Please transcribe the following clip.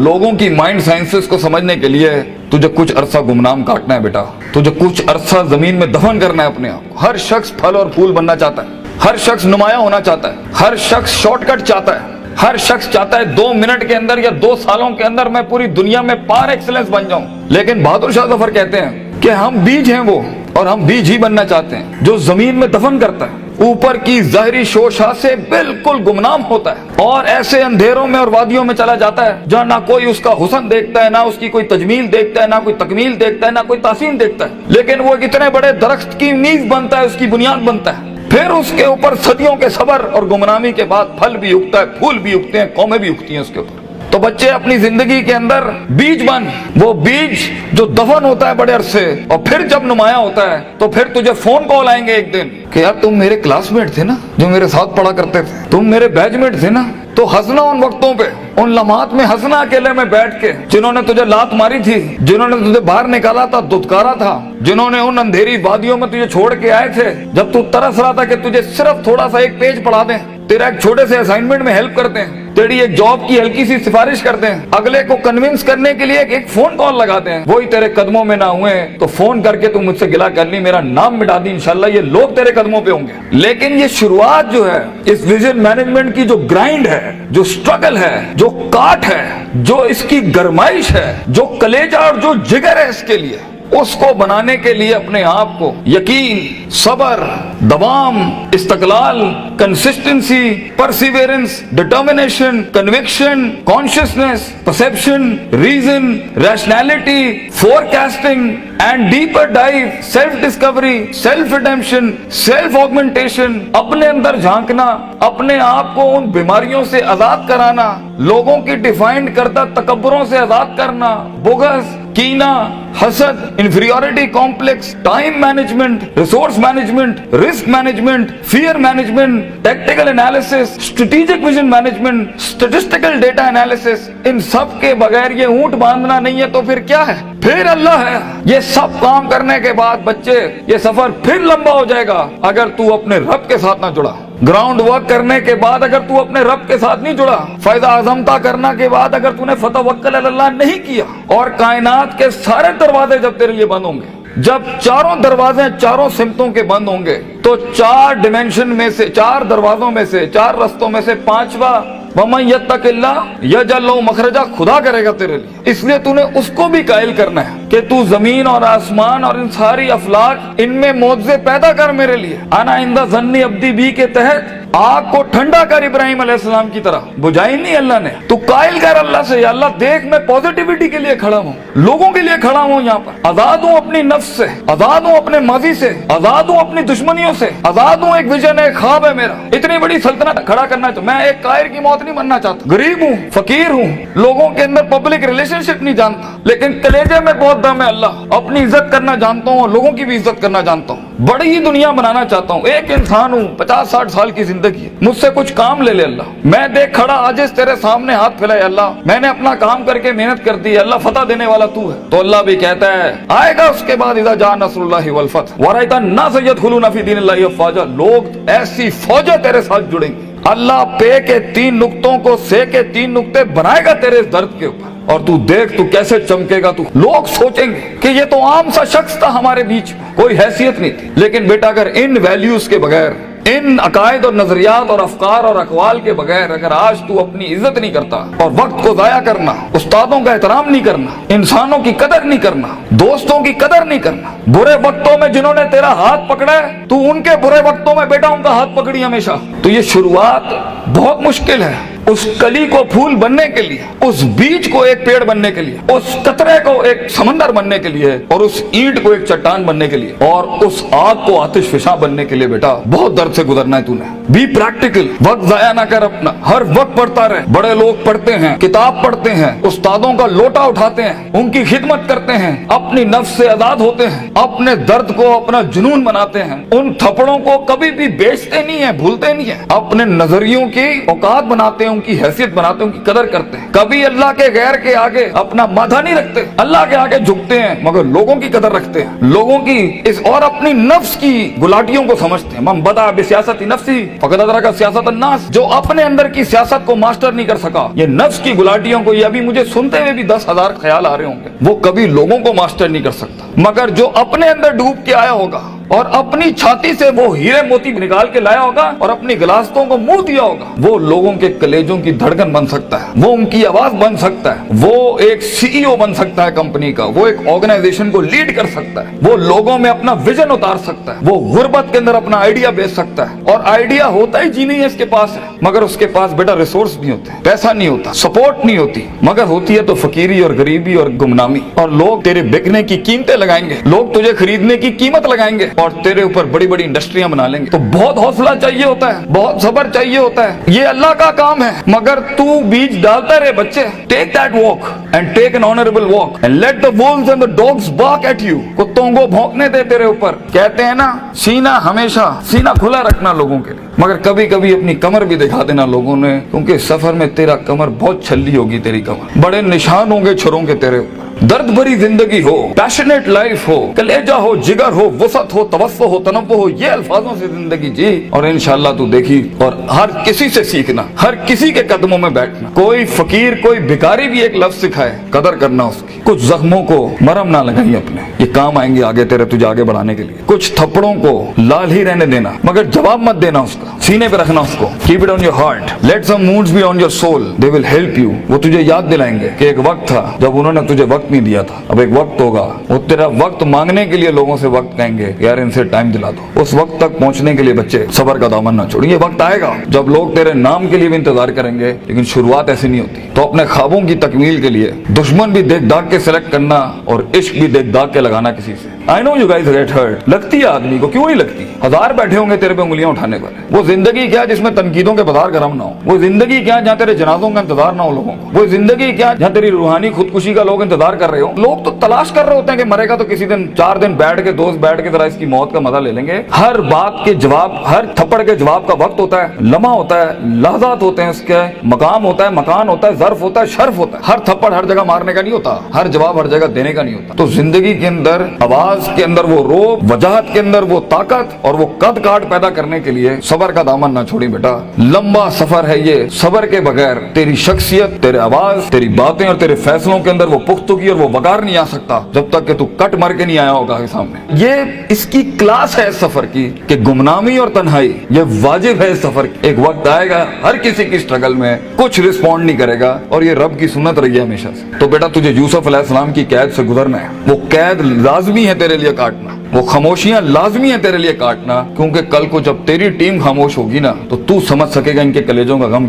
लोगों की mind sciences को समझने के लिए तुझे कुछ अरसा गुमनाम काटना है बेटा, तुझे कुछ अरसा जमीन में दफन करना है अपने आप को। हर शख्स फल और फूल बनना चाहता है, हर शख्स नुमाया होना चाहता है, हर शख्स शॉर्टकट चाहता है, हर शख्स चाहता है 2 मिनट के अंदर या 2 सालों के अंदर मैं पूरी दुनिया में पार एक्सीलेंस बन जाऊं। लेकिन बहादुर शाह जफर कहते हैं कि हम बीज हैं वो, और हम बीज ही बनना चाहते हैं जो जमीन में दफन करता है, ऊपर की ज़ाहिरी शोशा से बिल्कुल गुमनाम होता है और ऐसे अंधेरों में और वादियों में चला जाता है जहाँ ना कोई उसका हुस्न देखता है, ना उसकी कोई तजमील देखता है, ना कोई तकमील देखता है, ना कोई तासीन देखता है। लेकिन वो इतने बड़े दरख्त की नींव बनता है, उसकी बुनियाद बनता है, फिर उसके ऊपर सदियों के सबर और गुमनामी के बाद फल भी उगता है, फूल भी उगते हैं, कौमें भी उगती हैं उसके ऊपर। तो बच्चे अपनी जिंदगी के अंदर बीज बन, वो बीज जो दफन होता है बड़े अरसे और फिर जब नुमाया होता है तो फिर तुझे फोन कॉल आएंगे एक दिन कि यार तुम मेरे क्लासमेट थे ना, जो मेरे साथ पढ़ा करते थे, तुम मेरे बैचमेट थे ना। तो हंसना उन वक्तों पे, उन लम्हात में हंसना अकेले में बैठ के, जिन्होंने तुझे लात मारी थी, जिन्होंने तुझे बाहर निकाला था, दुत्कारा था, जिन्होंने उन अंधेरी वादियों में तुझे छोड़ के आए थे जब तू तरस रहा था कि तुझे सिर्फ थोड़ा सा एक पेज पढ़ा दें, तेरा एक छोटे से असाइनमेंट में हेल्प करते हैं, तेरी एक जॉब की हल्की सी सिफारिश करते हैं, अगले को कन्विंस करने के लिए एक फोन कॉल लगाते हैं, वही तेरे कदमों में ना हुए तो फोन करके तू मुझसे गिला कर ली, मेरा नाम मिटा दी, इंशाल्लाह ये लोग तेरे कदमों पे होंगे। लेकिन ये शुरुआत जो है इस विजन मैनेजमेंट की, जो ग्राइंड है, जो स्ट्रगल है, जो काट है, जो इसकी गरमाइश है, जो कलेजा और जो जिगर है इसके लिए, उसको बनाने के लिए अपने आप को यकीन, सबर, दवाम, इस्तकलाल, consistency, perseverance, determination, conviction, consciousness, perception, reason, rationality, forecasting and deeper dive, self discovery, self redemption, self augmentation, अपने अंदर झांकना, अपने आप को उन बीमारियों से आजाद कराना, लोगों की डिफाइंड करता तकब्बुरों से आजाद करना, बुग़्ज़, कीना, हसद, inferiority complex, time management, resource management, risk management, fear management, tactical analysis, strategic vision management, statistical data analysis, इन सब के बगैर ये ऊंट बांधना नहीं है तो फिर क्या है? फिर अल्लाह है। ये सब काम करने के बाद बच्चे ये सफर फिर लंबा हो जाएगा अगर तू अपने रब के साथ ना जुड़ा। ग्राउंड वर्क करने के बाद अगर तू अपने रब के साथ नहीं जुड़ा, फायदा आजमता करना के बाद अगर तूने फतवक्कल अल्लाह नहीं किया, और कायनात के सारे दरवाजे जब तेरे लिए बंद होंगे, जब चारों दरवाजे चारों सिमतों के बंद होंगे, तो 4 डिमेंशन में से, 4 दरवाजों में से, 4 रस्तों में से 5वां वमन यत्तकिल्लाह यजअल लहू मखरजा खुदा करेगा तेरे लिए। इसलिए तूने उसको भी कायल करना है कि तू जमीन और आसमान और इन सारी अफलाक, इनमें मौजे पैदा कर मेरे लिए। आना इंदा ज़न्नी अब्दी बी के तहत आग को ठंडा कर इब्राहिम अलैहिस्सलाम की तरह, बुझाई नहीं अल्लाह ने। तू कायल कर अल्लाह से, अल्लाह देख मैं पॉजिटिविटी के लिए खड़ा हूँ, लोगों के लिए खड़ा हूँ, यहाँ पर आजाद हूँ अपनी नफ्स से, आजाद हूँ अपने माजी से, आजाद हूँ अपनी दुश्मनियों से, आजाद हूँ, एक विजन है, ख्वाब है मेरा, इतनी बड़ी सल्तनत खड़ा करना है। मैं एक कायर की मौत नहीं बनना चाहता, गरीब हूँ, फकीर हूँ, लोगों के अंदर पब्लिक रिलेशनशिप नहीं जानता, लेकिन कलेजे में बहुत दम है अल्लाह, अपनी इज्जत करना जानता हूँ, लोगों की भी इज्जत करना जानता हूँ, बड़ी ही दुनिया बनाना चाहता हूँ। एक इंसान हूँ, 50-60 साल की जिंदगी, मुझसे कुछ काम ले ले अल्लाह, मैं देख खड़ा आजिज़ तेरे सामने हाथ फैलाए अल्लाह, मैंने अपना काम करके मेहनत कर दी अल्लाह, फतह देने वाला तू है। तो अल्लाह भी कहता है आएगा उसके बाद इज़ा जा नस्रुल्लाहि वल फतह व रअयता अन्नास यदखुलूना फी दीनिल्लाहि अफ़वाजा, लोग ऐसी फौजें तेरे साथ जुड़ेंगे। अल्लाह पे के 3 नुक्तों को से के 3 नुक्ते बनाएगा तेरे इस दर्द के ऊपर, और तू देख तू कैसे चमकेगा। तू, लोग सोचेंगे कि ये तो आम सा शख्स था हमारे बीच में, कोई हैसियत नहीं थी, लेकिन बेटा अगर इन वैल्यूज के बगैर, इन अकायद और नजरियात और अफकार और अकवाल के बगैर अगर आज तू अपनी इज्जत नहीं करता, और वक्त को जाया करना, उस्तादों का एहतराम नहीं करना, इंसानों की कदर नहीं करना, दोस्तों की कदर नहीं करना, बुरे वक्तों में जिन्होंने तेरा हाथ पकड़ा है तू उनके बुरे वक्तों में बेटा उनका हाथ पकड़ी हमेशा, तो ये शुरुआत बहुत मुश्किल है। उस कली को फूल बनने के लिए, उस बीज को एक पेड़ बनने के लिए, उस कतरे को एक समंदर बनने के लिए, और उस ईंट को एक चट्टान बनने के लिए, और उस आग को आतिश फिशा बनने के लिए बेटा बहुत दर्द से गुजरना है तूने। बी प्रैक्टिकल, वक्त जाया ना कर अपना, हर वक्त पढ़ता रहे। बड़े लोग पढ़ते हैं, किताब पढ़ते हैं, उस्तादों का लोटा उठाते हैं, उनकी खिदमत करते हैं, अपनी नफ्स से आजाद होते हैं, अपने दर्द को अपना जुनून बनाते हैं, उन थप्पड़ों को कभी भी बेचते नहीं है, भूलते नहीं है, अपने नजरियों की औकात बनाते हैं, उनकी हैसियत बनाते हैं, उनकी कदर करते हैं, कभी अल्लाह के गैर के आगे अपना माथा नहीं रखते, अल्लाह के आगे झुकते हैं मगर लोगों की कदर रखते हैं, लोगों की इस और अपनी नफ्स की गुलाटियों को समझते हैं। मन बदा बिसियासती नफ्सी फकद अदरक सियासत अन्नास, जो अपने अंदर की सियासत को मास्टर नहीं कर सका, ये नफ्स की गुलाटियों को, ये अभी मुझे सुनते हुए भी 10,000 ख्याल आ रहे होंगे, वो कभी लोगों को मास्टर नहीं कर सकता, मगर जो अपने अंदर डूब के आया होगा और अपनी छाती से वो हीरे मोती निकाल के लाया होगा और अपनी गिलास्तों को मुंह दिया होगा, वो लोगों के कलेजों की धड़कन बन सकता है, वो उनकी आवाज बन सकता है, वो एक सीईओ बन सकता है कंपनी का, वो एक ऑर्गेनाइजेशन को लीड कर सकता है, वो लोगों में अपना विजन उतार सकता है, वो गुर्बत के अंदर अपना आइडिया बेच सकता है। और आइडिया होता ही जीनियस के पास है, मगर उसके पास बेटा रिसोर्स नहीं होते, पैसा नहीं होता, सपोर्ट नहीं होती, मगर होती है तो फकीरी और गरीबी और गुमनामी। और लोग तेरे बिकने की कीमतें लगाएंगे, लोग तुझे खरीदने की कीमत लगाएंगे और तेरे ऊपर बड़ी बड़ी इंडस्ट्रियां बना लेंगे। तो बहुत हौसला चाहिए होता है, बहुत सब्र चाहिए होता है, ये अल्लाह का काम है, मगर तू बीज डालता रहे बच्चे। Take that walk and take an honourable walk and let the wolves and the dogs bark at you. कुत्तों को भौंकने दे तेरे ऊपर। कहते हैं ना, सीना हमेशा सीना खुला रखना लोगों के लिए, मगर कभी कभी अपनी कमर भी दिखा देना लोगों ने, क्योंकि सफर में तेरा कमर बहुत छल्ली होगी, तेरी कमर बड़े निशान होंगे छुरों के तेरे ऊपर। दर्द भरी जिंदगी हो, पैशनेट लाइफ हो, कलेजा हो, जिगर हो, वसत हो, तवस्सो हो, तनव्वुह हो, ये अल्फाजों से जिंदगी जी और इंशाअल्लाह तू देखी। और हर किसी से सीखना, हर किसी के कदमों में बैठना। कोई फकीर, कोई भिखारी भी एक लफ्ज सिखाए, कदर करना उसकी। कुछ जख्मों को मरहम ना लगाई अपने, ये काम आएंगे आगे तेरे, तुझे आगे बढ़ाने के लिए। कुछ थप्पड़ों को लाल ही रहने देना, मगर जवाब मत देना उसका, सीने पे रखना उसको। Keep it on your heart, let some wounds be on your soul, they will help you. वो तुझे याद दिलाएंगे कि एक वक्त था जब उन्होंने तुझे वक्त नहीं दिया था, अब एक वक्त होगा, वो तेरा वक्त मांगने के लिए लोगों से वक्त कहेंगे, यार इनसे टाइम दिला दो। उस वक्त तक पहुंचने के लिए बच्चे सब्र का दामन ना छोड़िए। वक्त आएगा जब लोग तेरे नाम के लिए भी इंतजार करेंगे, लेकिन शुरुआत ऐसी नहीं होती। तो अपने ख्वाबों की तकमील के लिए दुश्मन भी देख दाग के सिलेक्ट करना और इश्क भी देख दाग के लगाना किसी से। I know you guys get hurt, लगती है आदमी को, क्यों नहीं लगती? हजार बैठे होंगे तेरे पे उंगलियां उठाने पर। वो जिंदगी क्या जिसमें तनकीदों के बाजार गर्म ना हो? वो जिंदगी क्या जहाँ तेरे जनाजों का इंतजार ना हो लोगों को? वो जिंदगी क्या जहाँ तेरी रूहानी खुदकुशी का लोग इंतजार कर रहे हो? लोग तो तलाश कर रहे होते हैं कि मरेगा तो किसी दिन 4 दिन बैठ के, दोस्त बैठ के जरा इसकी मौत का मजा ले लेंगे। हर बात के जवाब, हर थप्पड़ के जवाब का वक्त होता है, लम्हा होता है, लहजात होते हैं उसके, मकाम होता है, मकान होता है, ज़र्फ होता है, शर्फ होता है। हर थप्पड़ हर जगह मारने का नहीं होता, हर जवाब हर जगह देने का नहीं होता। तो जिंदगी के अंदर, आवाज के अंदर वो रोब, वजाहत के अंदर वो ताकत और वो कद काट पैदा करने के लिए सबर का दामन ना छोड़ी बेटा। लंबा सफर है ये, सबर के बगैर तेरी शख्सियत, तेरे आवाज, तेरी बातें और तेरे फैसलों के अंदर वो पुख्तगी और वो वकार नहीं आ सकता जब तक कि तू कट मर के नहीं आया होगा सामने। ये इसकी क्लास है सफर की कि गुमनामी और तन्हाई ये वाजिब है सफर की। एक वक्त आएगा हर किसी की स्ट्रगल में कुछ रिस्पॉन्ड नहीं करेगा और ये रब की सुन्नत रही है हमेशा से। तो बेटा तुझे यूसुफ अलैहिस्सलाम की कैद से गुजरना है, वो कैद लाजमी है तेरे लिए काटना, वो खामोशियां लाजमी है तेरे लिए काटना, क्योंकि कल को जब तेरी टीम खामोश होगी ना तो तू समझ सकेगा इनके कलेजों का गम।